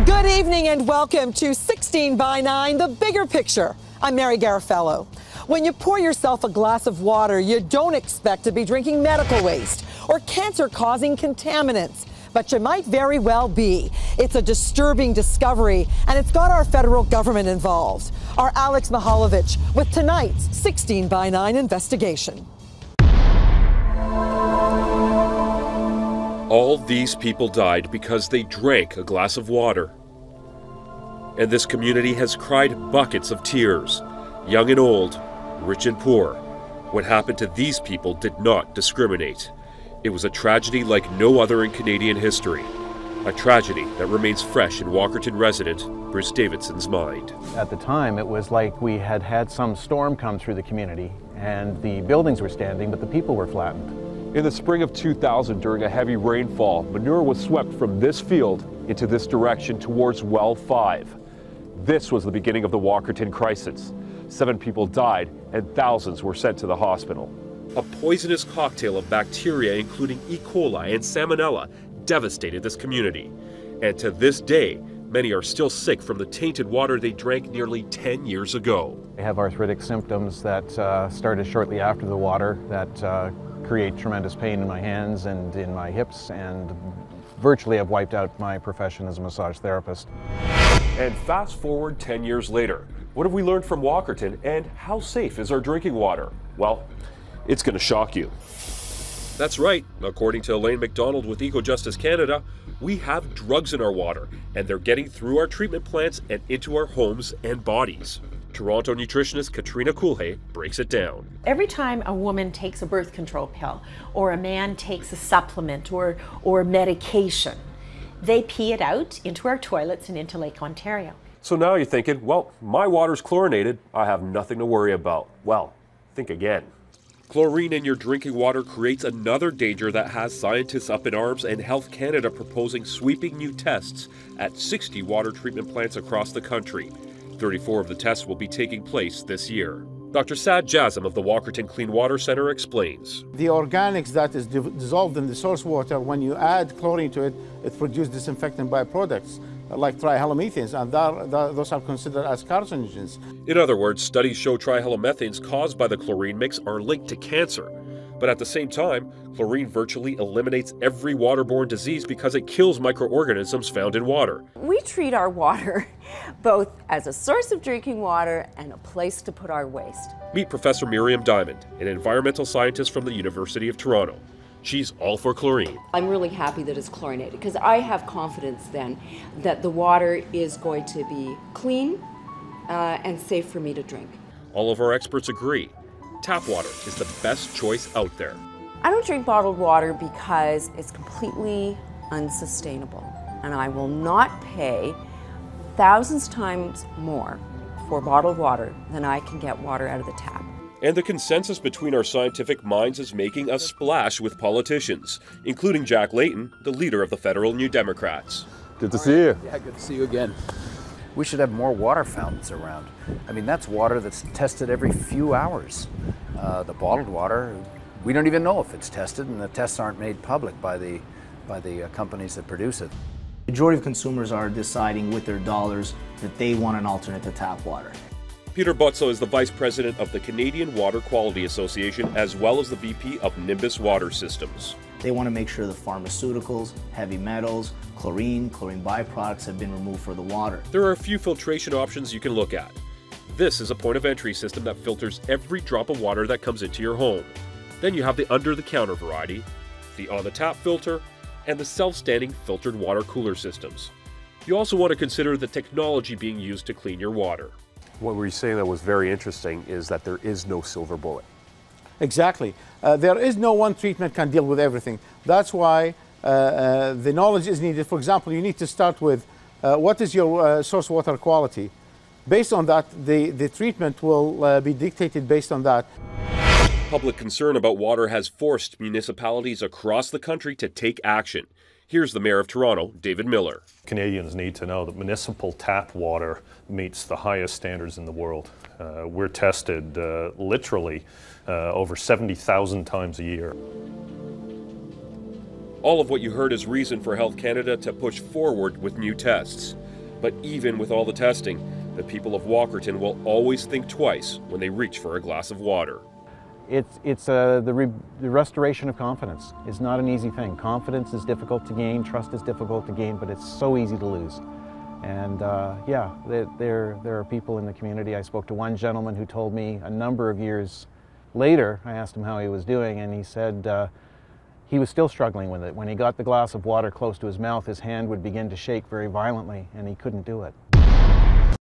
Good evening and welcome to 16 by 9, the bigger picture. I'm Mary Garafello. When you pour yourself a glass of water, you don't expect to be drinking medical waste or cancer-causing contaminants, but you might very well be. It's a disturbing discovery, and it's got our federal government involved. Our Alex Mihailovich with tonight's 16 by 9 investigation. All these people died because they drank a glass of water. And this community has cried buckets of tears, young and old, rich and poor. What happened to these people did not discriminate. It was a tragedy like no other in Canadian history. A tragedy that remains fresh in Walkerton resident Bruce Davidson's mind. At the time, it was like we had had some storm come through the community, and the buildings were standing, but the people were flattened. In the spring of 2000, during a heavy rainfall, manure was swept from this field into this direction towards Well 5. This was the beginning of the Walkerton crisis. 7 people died and thousands were sent to the hospital. A poisonous cocktail of bacteria, including E. coli and Salmonella, devastated this community. And to this day, many are still sick from the tainted water they drank nearly 10 years ago. I have arthritic symptoms that started shortly after the water that create tremendous pain in my hands and in my hips, and virtually have wiped out my profession as a massage therapist. And fast forward 10 years later, what have we learned from Walkerton, and how safe is our drinking water? Well, it's going to shock you. That's right. According to Elaine McDonald with Eco Justice Canada, we have drugs in our water, and they're getting through our treatment plants and into our homes and bodies. Toronto nutritionist Katrina Kulhe breaks it down. Every time a woman takes a birth control pill, or a man takes a supplement or medication, they pee it out into our toilets and into Lake Ontario. So now you're thinking, well, my water's chlorinated, I have nothing to worry about. Well, think again. Chlorine in your drinking water creates another danger that has scientists up in arms and Health Canada proposing sweeping new tests at 60 water treatment plants across the country. 34 of the tests will be taking place this year. Dr. Sad Jasm of the Walkerton Clean Water Centre explains. The organics that is dissolved in the source water, when you add chlorine to it, it produces disinfectant byproducts like trihalomethanes, and those are considered as carcinogens. In other words, studies show trihalomethanes caused by the chlorine mix are linked to cancer. But at the same time, chlorine virtually eliminates every waterborne disease because it kills microorganisms found in water. We treat our water both as a source of drinking water and a place to put our waste. Meet Professor Miriam Diamond, an environmental scientist from the University of Toronto. She's all for chlorine. I'm really happy that it's chlorinated because I have confidence then that the water is going to be clean and safe for me to drink. All of our experts agree. Tap water is the best choice out there. I don't drink bottled water because it's completely unsustainable, and I will not pay thousands times more for bottled water than I can get water out of the tap. And the consensus between our scientific minds is making a splash with politicians, including Jack Layton, the leader of the federal New Democrats. Good to see you. Yeah, good to see you again. We should have more water fountains around. I mean, that's water that's tested every few hours. The bottled water, we don't even know if it's tested, and the tests aren't made public by the companies that produce it. The majority of consumers are deciding with their dollars that they want an alternate to tap water. Peter Butzo is the Vice President of the Canadian Water Quality Association, as well as the VP of Nimbus Water Systems. They want to make sure the pharmaceuticals, heavy metals, chlorine byproducts have been removed from the water. There are a few filtration options you can look at. This is a point-of-entry system that filters every drop of water that comes into your home. Then you have the under-the-counter variety, the on-the-tap filter, and the self-standing filtered water cooler systems. You also want to consider the technology being used to clean your water. What were you saying that was very interesting is that there is no silver bullet. Exactly. There is no one treatment can deal with everything. That's why the knowledge is needed. For example, you need to start with what is your source water quality. Based on that, the treatment will be dictated based on that. Public concern about water has forced municipalities across the country to take action. Here's the Mayor of Toronto, David Miller. Canadians need to know that municipal tap water meets the highest standards in the world. We're tested literally over 70,000 times a year. All of what you heard is reason for Health Canada to push forward with new tests. But even with all the testing, the people of Walkerton will always think twice when they reach for a glass of water. The restoration of confidence is not an easy thing. Confidence is difficult to gain, trust is difficult to gain, but it's so easy to lose. And yeah, there are people in the community. I spoke to one gentleman who told me a number of years later, I asked him how he was doing, and he said he was still struggling with it. When he got the glass of water close to his mouth, his hand would begin to shake very violently, and he couldn't do it.